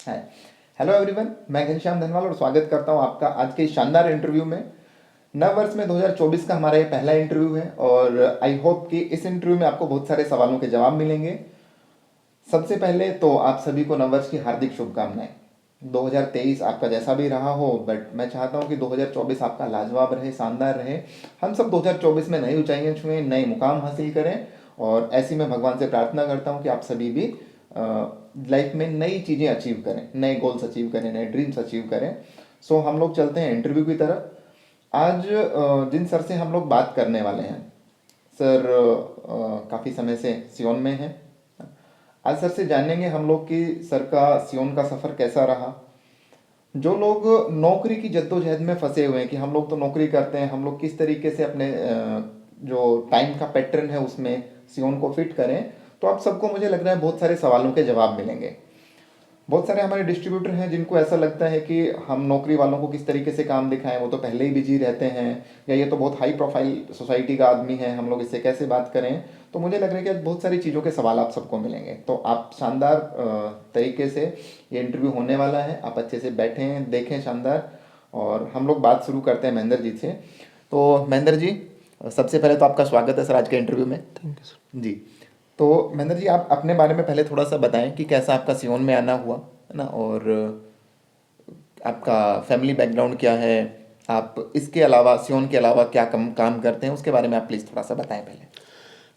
है। Hello everyone, मैं घनश्याम धनवाल और स्वागत करता हूं आपका आज के इस शानदार इंटरव्यू में। नव वर्ष में 2024 का हमारा ये पहला इंटरव्यू है और आई होप कि इस इंटरव्यू में आपको बहुत सारे सवालों के जवाब मिलेंगे। सबसे पहले तो आप सभी को नव वर्ष की हार्दिक शुभकामनाएं। 2023 आपका जैसा भी रहा हो, बट मैं चाहता हूं कि 2024 आपका लाजवाब रहे, शानदार रहे। हम सब 2024 में नई ऊंचाइयां छुएं, नए मुकाम हासिल करें और ऐसी मैं भगवान से प्रार्थना करता हूं कि आप सभी भी लाइफ में नई चीज़ें अचीव करें, नए गोल्स अचीव करें, नए ड्रीम्स अचीव करें। सो हम लोग चलते हैं इंटरव्यू की तरफ। आज जिन सर से हम लोग बात करने वाले हैं, सर काफ़ी समय से सियोन में हैं। आज सर से जानेंगे हम लोग कि सर का सियोन का सफ़र कैसा रहा। जो लोग नौकरी की जद्दोजहद में फंसे हुए हैं कि हम लोग तो नौकरी करते हैं, हम लोग किस तरीके से अपने जो टाइम का पैटर्न है उसमें सियोन को फिट करें, तो आप सबको मुझे लग रहा है बहुत सारे सवालों के जवाब मिलेंगे। बहुत सारे हमारे डिस्ट्रीब्यूटर हैं जिनको ऐसा लगता है कि हम नौकरी वालों को किस तरीके से काम दिखाएं, वो तो पहले ही बिजी रहते हैं, या ये तो बहुत हाई प्रोफाइल सोसाइटी का आदमी है, हम लोग इससे कैसे बात करें। तो मुझे लग रहा है कि आज बहुत सारी चीज़ों के सवाल आप सबको मिलेंगे। तो आप शानदार तरीके से ये इंटरव्यू होने वाला है, आप अच्छे से बैठें, देखें शानदार, और हम लोग बात शुरू करते हैं महेंद्र जी से। तो महेंद्र जी, सबसे पहले तो आपका स्वागत है सर आज के इंटरव्यू में। Thank you sir. जी, तो महेंद्र जी आप अपने बारे में पहले थोड़ा सा बताएं कि कैसा आपका सियोन में आना हुआ, है ना, और आपका फैमिली बैकग्राउंड क्या है, आप इसके अलावा सियोन के अलावा क्या काम करते हैं, उसके बारे में आप प्लीज़ थोड़ा सा बताएं पहले।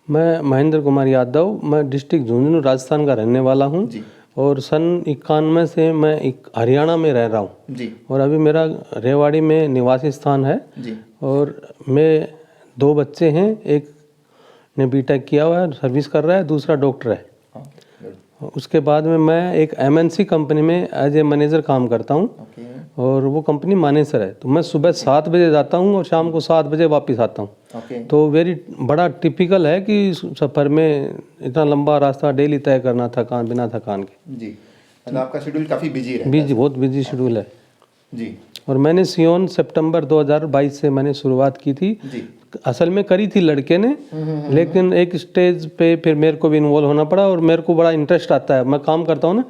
मैं महेंद्र कुमार यादव, मैं डिस्ट्रिक्ट झुंझुनू राजस्थान का रहने वाला हूं। जी और सन 91 से मैं एक हरियाणा में रह रहा हूं। जी और अभी मेरा रेवाड़ी में निवासी स्थान है। जी और मैं 2 बच्चे हैं, एक ने बीटेक किया हुआ है, सर्विस कर रहा है, दूसरा डॉक्टर है। हाँ, गुड, उसके बाद में मैं एक एमएनसी कंपनी में एज ए मैनेजर काम करता हूं। ओके और वो कंपनी मानेसर है। तो मैं सुबह 7 बजे जाता हूं और शाम को 7 बजे वापस आता हूं। ओके तो वेरी बड़ा टिपिकल है कि सफ़र में इतना लंबा रास्ता डेली तय करना, थकान बिना थकान के। जी, मतलब आपका शेड्यूल काफ़ी बिजी रहता बिजी, है। बहुत बिजी शेड्यूल है। जी और मैंने सियोन सितंबर 2022 से मैंने शुरुआत की थी। जी असल में करी थी लड़के ने, लेकिन एक स्टेज पे फिर मेरे को भी इन्वॉल्व होना पड़ा। और मेरे को बड़ा इंटरेस्ट आता है, मैं काम करता हूँ ना,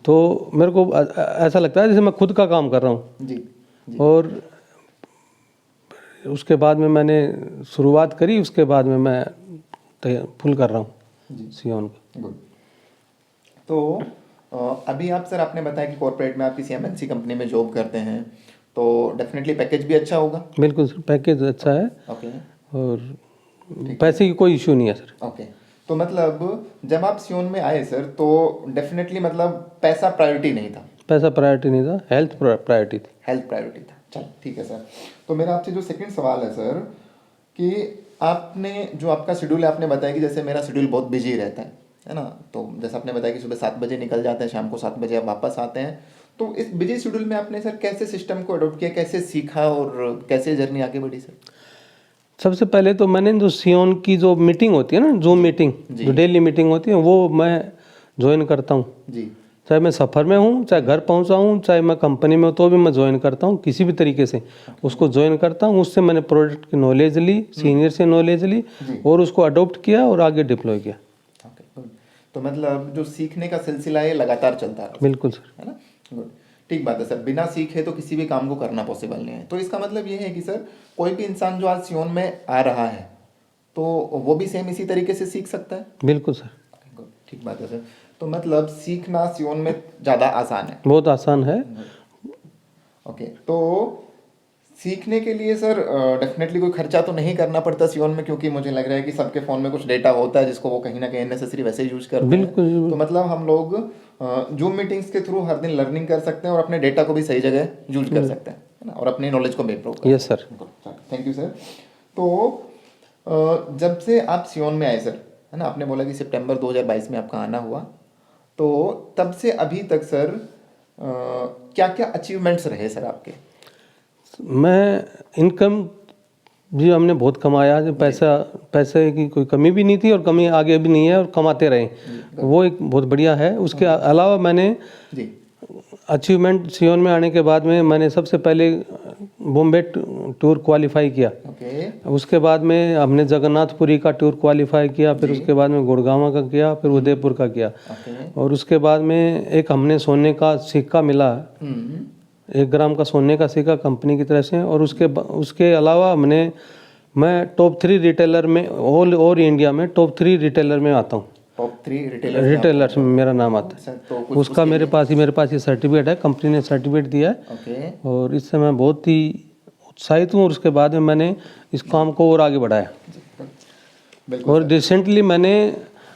तो मेरे को ऐसा लगता है जैसे मैं खुद का काम कर रहा हूँ। जी जी और उसके बाद में मैंने शुरुआत करी, उसके बाद में मैं फुल कर रहा हूँ सियोन का। गुड। तो अभी आप सर, आपने बताया कि कॉर्पोरेट में आप किसी एमएनसी कंपनी में जॉब करते हैं, तो डेफिनेटली पैकेज भी अच्छा होगा। बिल्कुल सर, पैकेज अच्छा है ओके और पैसे की कोई इशू नहीं है सर। ओके। तो मतलब जब आप सियोन में आए सर, तो डेफिनेटली मतलब पैसा प्रायोरिटी नहीं था, पैसा प्रायोरिटी नहीं था, हेल्थ प्रायोरिटी थी। हेल्थ प्रायोरिटी था। चल ठीक है सर। तो मेरा आपसे जो सेकंड सवाल है सर, कि आपने जो आपका शेड्यूल है, आपने बताया कि जैसे मेरा शेड्यूल बहुत बिजी रहता है ना, तो जैसे आपने बताया कि सुबह 7 बजे निकल जाते हैं, शाम को 7 बजे आप वापस आते हैं। तो इस बिजी शेड्यूल में आपने सर कैसे सिस्टम को अडोप्ट किया, कैसे सीखा और कैसे जर्नी आगे बढ़ी सर? सबसे पहले तो मैंने जो सियोन की जो मीटिंग होती है ना, जूम मीटिंग, जो डेली मीटिंग होती है, वो मैं ज्वाइन करता हूँ। जी चाहे मैं सफ़र में हूँ, चाहे घर पहुँचा हूँ, चाहे मैं कंपनी में हूँ, तो भी मैं ज्वाइन करता हूँ। किसी भी तरीके से उसको ज्वाइन करता हूँ। उससे मैंने प्रोडक्ट की नॉलेज ली, सीनियर से नॉलेज ली और उसको अडोप्ट किया और आगे डिप्लॉय किया। Okay good. तो मतलब जो सीखने का सिलसिला है लगातार चलता रहा, बिल्कुल सर। है ना? गुड, ठीक बात है सर। बिना सीखे तो किसी भी काम को करना पॉसिबल नहीं है। तो इसका मतलब ये है कि सर कोई भी इंसान जो आज सियोन में आ रहा है, तो वो भी सेम इसी तरीके से सीख सकता है। बिल्कुल सर, गुड, ठीक बात है सर। तो मतलब सीखना सियोन में ज़्यादा आसान है। बहुत आसान है। ओके, तो सीखने के लिए सर डेफिनेटली कोई खर्चा तो नहीं करना पड़ता सियोन में, क्योंकि मुझे लग रहा है कि सबके फ़ोन में कुछ डेटा होता है जिसको वो कहीं ना कहीं नेसेसरी वैसे यूज करते हैं। बिल्कुल तो मतलब हम लोग जूम मीटिंग्स के थ्रू हर दिन लर्निंग कर सकते हैं और अपने डेटा को भी सही जगह यूज कर सकते हैं, है ना, और अपनी नॉलेज को भी इम्प्रूव कर यस सकते सर। हैं। Thank you sir. तो जब से आप सियोन में आए सर, है ना, आपने बोला कि सितंबर 2022 में आपका आना हुआ, तो तब से अभी तक सर क्या क्या अचीवमेंट्स रहे सर आपके? मैं इनकम भी हमने बहुत कमाया है। पैसे की कोई कमी भी नहीं थी और कमी आगे भी नहीं है, और कमाते रहे, वो एक बहुत बढ़िया है। उसके अलावा मैंने जी अचीवमेंट सियोन में आने के बाद में मैंने सबसे पहले बॉम्बे टूर क्वालिफाई किया। ओके। उसके बाद में हमने जगन्नाथपुरी का टूर क्वालिफाई किया, फिर उसके बाद में गुड़गांव का किया, फिर उदयपुर का किया। ओके। और उसके बाद में एक हमने सोने का सिक्का मिला, 1 ग्राम का सोने का सिक्का कंपनी की तरफ से। और उसके अलावा मैं टॉप 3 रिटेलर में और इंडिया में टॉप 3 रिटेलर में आता हूँ। टॉप 3 रिटेलर्स में मेरा नाम आता है। तो कुछ उसका मेरे पास ये सर्टिफिकेट है, कंपनी ने सर्टिफिकेट दिया है। ओके। और इससे मैं बहुत ही उत्साहित हूँ। और उसके बाद में मैंने इस काम को और आगे बढ़ाया। बिल्कुल। और रिसेंटली मैंने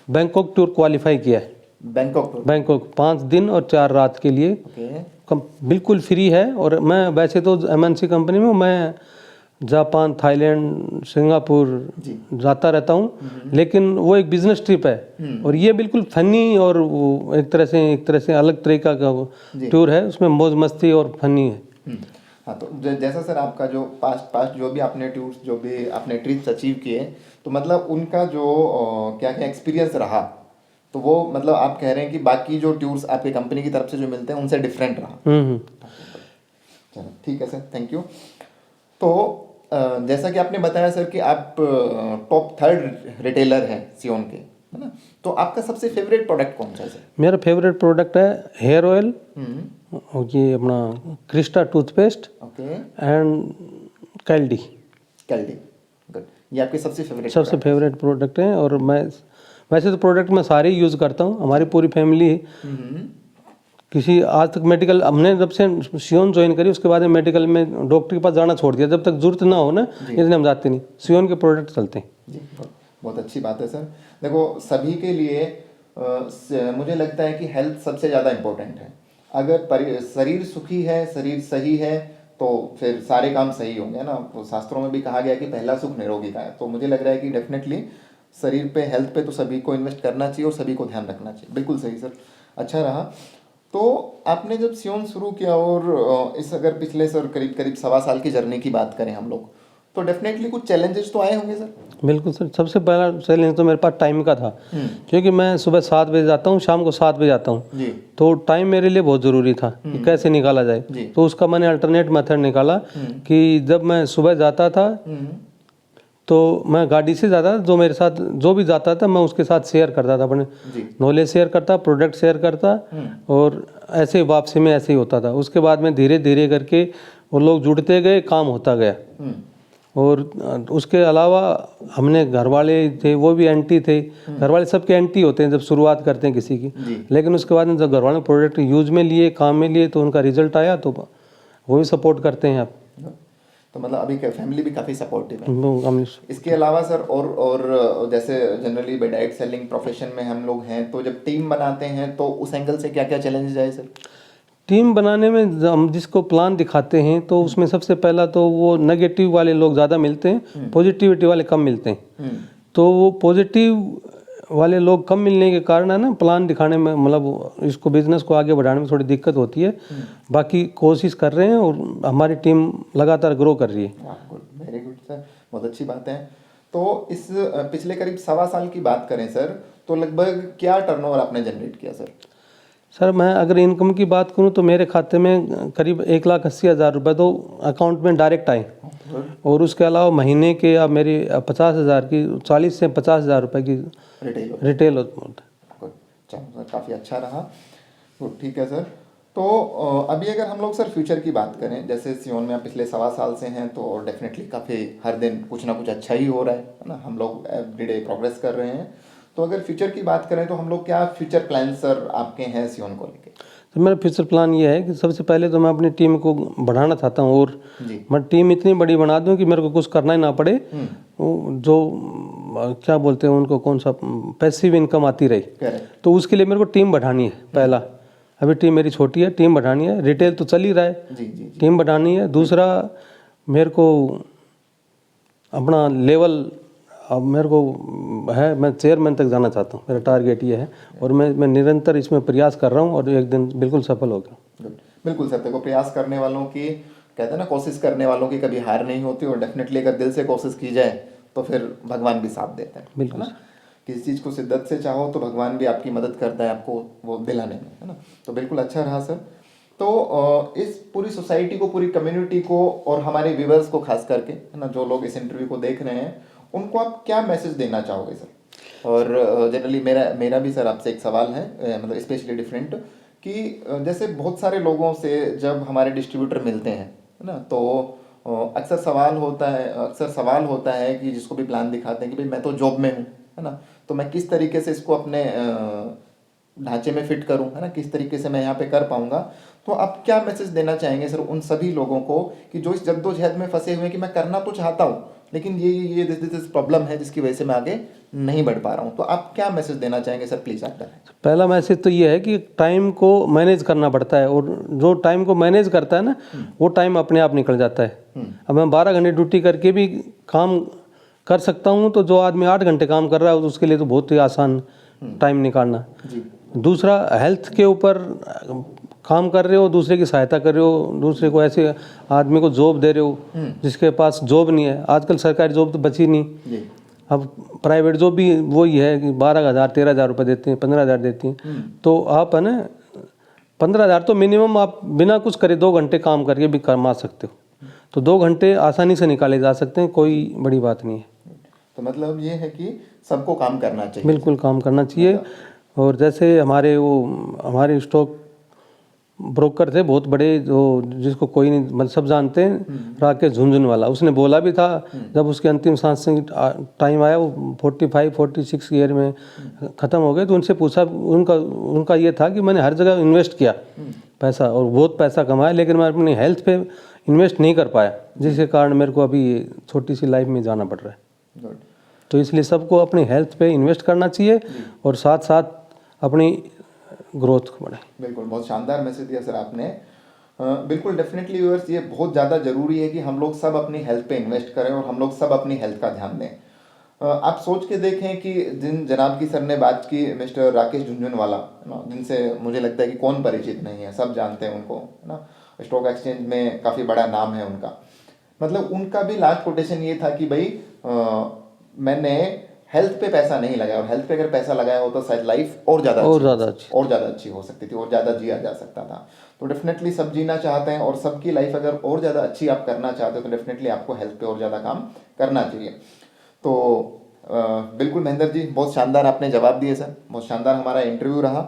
बैंकॉक टूर क्वालिफाई किया है। बैंकॉक 5 दिन और 4 रात के लिए ओके। बिल्कुल फ्री है। और मैं वैसे तो MNC कंपनी में मैं जापान, थाईलैंड, सिंगापुर जाता रहता हूँ, लेकिन वो एक बिजनेस ट्रिप है। और ये बिल्कुल फनी और एक तरह से अलग तरीका का टूर है। उसमें मौज मस्ती और फनी है। हाँ, तो जैसा सर आपका जो पास्ट जो भी आपने टूर्स जो भी आपने ट्रिप्स अचीव किए, तो मतलब उनका जो क्या क्या एक्सपीरियंस रहा, तो वो मतलब आप कह रहे हैं कि बाकी जो टूर्स आपकी कंपनी की तरफ से जो मिलते हैं उनसे डिफरेंट रहा। चलो ठीक है सर, थैंक यू। तो जैसा कि आपने बताया सर कि आप टॉप 3 रिटेलर हैं सियोन के, है ना? तो आपका सबसे फेवरेट प्रोडक्ट कौन सा है सर? मेरा फेवरेट प्रोडक्ट है हेयर ऑयल, और ये अपना क्रिस्टा टूथपेस्ट ओके। एंड कैल्डी। गुड। ये आपके सबसे फेवरेट प्रोडक्ट हैं। और मैं वैसे तो प्रोडक्ट मैं सारे ही यूज़ करता हूँ। हमारी पूरी फैमिली किसी आज तक मेडिकल, हमने जब से सियोन ज्वाइन करी उसके बाद में मेडिकल में डॉक्टर के पास जाना छोड़ दिया। जब तक जरूरत ना हो ना, इसलिए हम जाते नहीं। सियोन के प्रोडक्ट चलते हैं जी। बहुत अच्छी बात है सर। देखो सभी के लिए मुझे लगता है कि हेल्थ सबसे ज़्यादा इम्पोर्टेंट है। अगर शरीर सुखी है, शरीर सही है, तो फिर सारे काम सही होंगे ना। तो शास्त्रों में भी कहा गया है कि पहला सुख निरोगी का है। तो मुझे लग रहा है कि डेफिनेटली शरीर पे, हेल्थ पे तो सभी को इन्वेस्ट करना चाहिए और सभी को ध्यान रखना चाहिए। बिल्कुल सही सर, अच्छा रहा। तो आपने जब सियोन शुरू किया और इस अगर पिछले सर करीब 1.25 साल की जर्नी की बात करें हम लोग, तो डेफिनेटली कुछ चैलेंजेस तो आए होंगे सर? बिल्कुल सर। सबसे पहला चैलेंज तो मेरे पास टाइम का था, क्योंकि मैं सुबह 7 बजे जाता हूँ, शाम को 7 बजे आता हूँ। तो टाइम मेरे लिए बहुत ज़रूरी था कि कैसे निकाला जाए। तो उसका मैंने अल्टरनेट मेथड निकाला कि जब मैं सुबह जाता था तो मैं गाड़ी से जाता था, जो मेरे साथ जो भी जाता था मैं उसके साथ शेयर करता था, अपने नॉलेज शेयर करता, प्रोडक्ट शेयर करता। और ऐसे वापसी में ऐसे ही होता था। उसके बाद में धीरे धीरे करके वो लोग जुड़ते गए, काम होता गया। और उसके अलावा हमने घर वाले थे, वो भी एंटी थे। घर वाले सबके एंटी होते हैं जब शुरुआत करते हैं किसी की, लेकिन उसके बाद में जब घर वाले प्रोडक्ट यूज में लिए, काम में लिए, तो उनका रिजल्ट आया, तो वो भी सपोर्ट करते हैं। आप तो मतलब अभी फैमिली भी काफ़ी सपोर्टिव है। इसके अलावा सर और जैसे जनरली डायरेक्ट सेलिंग प्रोफेशन में हम लोग हैं, तो जब टीम बनाते हैं तो उस एंगल से क्या क्या चैलेंजेस आए सर? टीम बनाने में हम जिसको प्लान दिखाते हैं तो उसमें सबसे पहला तो वो नेगेटिव वाले लोग ज़्यादा मिलते हैं, पॉजिटिविटी वाले कम मिलते हैं। तो वो पॉजिटिव वाले लोग कम मिलने के कारण है ना, प्लान दिखाने में, मतलब इसको बिजनेस को आगे बढ़ाने में थोड़ी दिक्कत होती है। बाकी कोशिश कर रहे हैं और हमारी टीम लगातार ग्रो कर रही है। वेरी गुड सर, बहुत अच्छी बात है। तो इस पिछले करीब 1.25 साल की बात करें सर, तो लगभग क्या टर्नओवर आपने जनरेट किया सर? सर मैं अगर इनकम की बात करूं तो मेरे खाते में करीब 1,80,000 रुपये तो अकाउंट में डायरेक्ट आए। और उसके अलावा महीने के या मेरी 50,000 की, 40 से 50,000 रुपये की रिटेल होता है। चलो सर, काफ़ी अच्छा रहा। तो ठीक है सर। तो अभी अगर हम लोग सर फ्यूचर की बात करें, जैसे सियोन में आप पिछले 1.25 साल से हैं, तो डेफिनेटली काफ़ी हर दिन कुछ ना कुछ अच्छा ही हो रहा है ना। हम लोग एवरीडे प्रोग्रेस कर रहे हैं। तो अगर फ्यूचर की बात करें तो हम लोग क्या फ्यूचर प्लान सर आपके हैं सियोन को लेके? तो मेरा फ्यूचर प्लान ये है कि सबसे पहले तो मैं अपनी टीम को बढ़ाना चाहता हूँ, और मैं टीम इतनी बड़ी बना दूँ कि मेरे को कुछ करना ही ना पड़े। जो क्या बोलते हैं उनको, कौन सा पैसिव इनकम आती रही। तो उसके लिए मेरे को टीम बढ़ानी है पहला। अभी टीम मेरी छोटी है, टीम बढ़ानी है। रिटेल तो चल ही रहा है, टीम बढ़ानी है। दूसरा, मेरे को अपना लेवल, अब मेरे को है, मैं चेयरमैन तक जाना चाहता हूँ, मेरा टारगेट ये है। और मैं निरंतर इसमें प्रयास कर रहा हूँ और एक दिन बिल्कुल सफल होगा। बिल्कुल सर, देखो प्रयास करने वालों की, कहते हैं ना, कोशिश करने वालों की कभी हार नहीं होती। और डेफिनेटली अगर दिल से कोशिश की जाए तो फिर भगवान भी साथ देता है। बिल्कुल ना, किसी चीज़ को शिद्दत से चाहो तो भगवान भी आपकी मदद करता है आपको वो दिलाने में, है ना। तो बिल्कुल अच्छा रहा सर। तो इस पूरी सोसाइटी को, पूरी कम्युनिटी को और हमारे व्यूवर्स को खास करके, है ना, जो लोग इस इंटरव्यू को देख रहे हैं, उनको आप क्या मैसेज देना चाहोगे सर? और जनरली मेरा भी सर आपसे एक सवाल है, मतलब स्पेशली डिफरेंट, कि जैसे बहुत सारे लोगों से जब हमारे डिस्ट्रीब्यूटर मिलते हैं, है ना, तो अक्सर सवाल होता है कि जिसको भी प्लान दिखाते हैं कि भाई मैं तो जॉब में हूँ, है ना, तो मैं किस तरीके से इसको अपने ढांचे में फिट करूं, है ना, किस तरीके से मैं यहाँ पे कर पाऊंगा। तो आप क्या मैसेज देना चाहेंगे सर उन सभी लोगों को कि जो इस जद्दोजहद में फंसे हुए हैं कि मैं करना तो चाहता हूँ, लेकिन ये दिस प्रॉब्लम है जिसकी वजह से मैं आगे नहीं बढ़ पा रहा हूँ। तो आप क्या मैसेज देना चाहेंगे सर, प्लीज़ आप बताएं। पहला मैसेज तो ये है कि टाइम को मैनेज करना पड़ता है, और जो टाइम को मैनेज करता है ना, वो टाइम अपने आप निकल जाता है। अब मैं 12 घंटे ड्यूटी करके भी काम कर सकता हूँ, तो जो आदमी 8 घंटे काम कर रहा है उसके लिए तो बहुत ही आसान टाइम निकालना। दूसरा, हेल्थ के ऊपर काम कर रहे हो, दूसरे की सहायता कर रहे हो, दूसरे को ऐसे आदमी को जॉब दे रहे हो जिसके पास जॉब नहीं है। आजकल सरकारी जॉब तो बची नहीं, अब प्राइवेट जॉब भी वही है कि 12,000 13,000 रुपये देती हैं, 15,000 देती हैं। तो आप है ना 15,000 तो मिनिमम आप बिना कुछ करे 2 घंटे काम करके भी कमा सकते हो। तो 2 घंटे आसानी से निकाले जा सकते हैं, कोई बड़ी बात नहीं है। तो मतलब ये है कि सबको काम करना चाहिए। बिल्कुल काम करना चाहिए। और जैसे हमारे स्टॉक ब्रोकर थे बहुत बड़े, जो जिसको कोई नहीं, मतलब सब जानते हैं, राकेश झुनझुनवाला, उसने बोला भी था जब उसके अंतिम सांस से टाइम आया, वो 45-46 ईयर में ख़त्म हो गए, तो उनसे पूछा, उनका ये था कि मैंने हर जगह इन्वेस्ट किया पैसा और बहुत पैसा कमाया, लेकिन मैं अपनी हेल्थ पे इन्वेस्ट नहीं कर पाया, जिसके कारण मेरे को अभी छोटी सी लाइफ में जाना पड़ रहा है। तो इसलिए सबको अपनी हेल्थ पे इन्वेस्ट करना चाहिए और साथ साथ अपनी ग्रोथ को बढ़ाएं। बिल्कुल, बहुत शानदार मैसेज दिया सर आपने। बिल्कुल, डेफिनेटली व्यूअर्स, ये बहुत ज़्यादा ज़रूरी है कि हम लोग सब अपनी हेल्थ पे इन्वेस्ट करें और हम लोग सब अपनी हेल्थ का ध्यान दें। आप सोच के देखें कि जिन जनाब की सर ने बात की, मिस्टर राकेश झुनझुनवाला, है ना, जिनसे मुझे लगता है कि कौन परिचित नहीं है, सब जानते हैं उनको, है ना, स्टॉक एक्सचेंज में काफ़ी बड़ा नाम है उनका। मतलब उनका भी लास्ट कोटेशन ये था कि भाई मैंने हेल्थ पे पैसा नहीं लगाया, और हेल्थ पे अगर पैसा लगाया हो तो शायद लाइफ और ज़्यादा अच्छी हो सकती थी और ज़्यादा जिया जा सकता था। तो डेफिनेटली सब जीना चाहते हैं, और सबकी लाइफ अगर और ज़्यादा अच्छी आप करना चाहते हो तो डेफिनेटली आपको हेल्थ पे और ज़्यादा काम करना चाहिए। तो बिल्कुल महेंद्र जी, बहुत शानदार आपने जवाब दिए सर, बहुत शानदार हमारा इंटरव्यू रहा।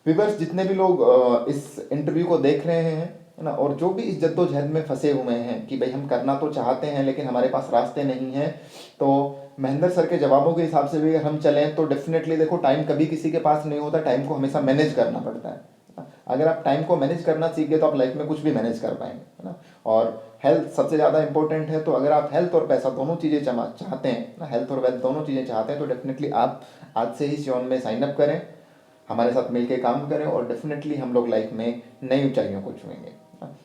व्यूअर्स, जितने भी लोग इस इंटरव्यू को देख रहे हैं, है ना, और जो भी इस जद्दोजहद में फंसे हुए हैं कि भाई हम करना तो चाहते हैं लेकिन हमारे पास रास्ते नहीं हैं, तो महेंद्र सर के जवाबों के हिसाब से भी अगर हम चलें तो डेफिनेटली देखो, टाइम कभी किसी के पास नहीं होता, टाइम को हमेशा मैनेज करना पड़ता है। अगर आप टाइम को मैनेज करना सीख गए तो आप लाइफ में कुछ भी मैनेज कर पाएंगे, है ना। और हेल्थ सबसे ज़्यादा इंपॉर्टेंट है, तो अगर आप हेल्थ और पैसा दोनों चीज़ें चाहते हैं ना, हेल्थ और वेल्थ दोनों चीज़ें चाहते हैं, तो डेफिनेटली आप आज से ही सियोन में साइन अप करें, हमारे साथ मिलकर काम करें, और डेफिनेटली हम लोग लाइफ में नई ऊंचाइयों को छुएंगे।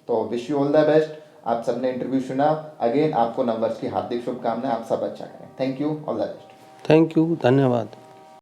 तो wish you all the best. आप सबने इंटरव्यू सुना, अगेन आपको नववर्ष की हार्दिक शुभकामनाएं, आप सब अच्छा करें। Thank you, all the best. Thank you, धन्यवाद।